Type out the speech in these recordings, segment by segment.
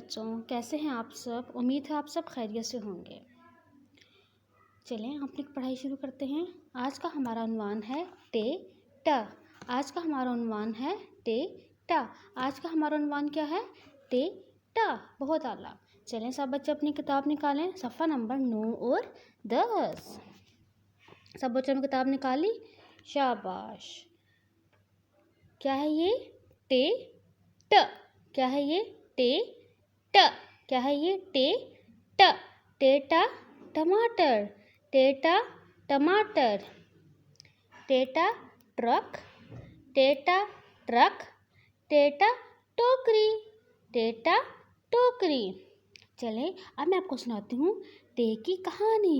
बच्चों, कैसे हैं आप सब। उम्मीद है आप सब खैरियत से होंगे। चलें अपनी पढ़ाई शुरू करते हैं। आज का हमारा उन्वान है टे ट। आज का हमारा उन्वान है टे ट। आज का हमारा उन्वान क्या है? टे ट। बहुत आला। चलें सब बच्चे अपनी किताब निकालें, सफ़ा नंबर 9 और 10। सब बच्चों ने किताब निकाली? शाबाश। क्या है ये? टे ट। क्या है ये? टे ट। क्या है ये? टे ट। टेटा टमाटर। टेटा टमाटर। टेटा ट्रक। टेटा ट्रक। टेटा टोकरी। टेटा टोकरी। चले अब मैं आपको सुनाती हूँ टे की कहानी।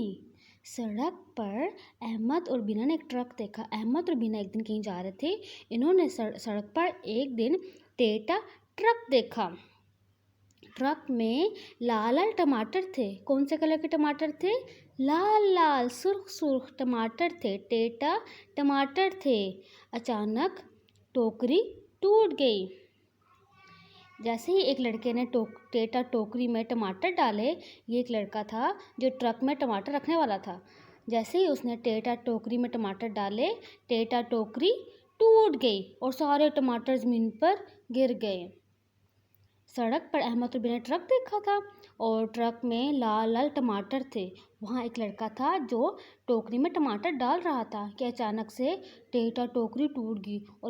सड़क पर अहमद और बीना ने एक ट्रक देखा। अहमद और बीना एक दिन कहीं जा रहे थे। इन्होंने सड़क पर एक दिन टेटा ट्रक देखा। ट्रक में लाल लाल टमाटर थे। कौन से कलर के टमाटर थे? लाल लाल सुर्ख सुर्ख टमाटर थे। टेटा टमाटर थे। अचानक टोकरी टूट गई। जैसे ही एक लड़के ने टेटा टोकरी में टमाटर डाले, ये एक लड़का था जो ट्रक में टमाटर रखने वाला था। जैसे ही उसने टेटा टोकरी में टमाटर डाले, टेटा टोकरी टूट गई और सारे टमाटर ज़मीन पर गिर गए। सड़क पर अहमद और बीना ट्रक देखा था और ट्रक में लाल लाल टमाटर थे। वहाँ एक लड़का था जो टोकरी में टमाटर डाल रहा था कि अचानक से टेटा टोकरी टूट गई और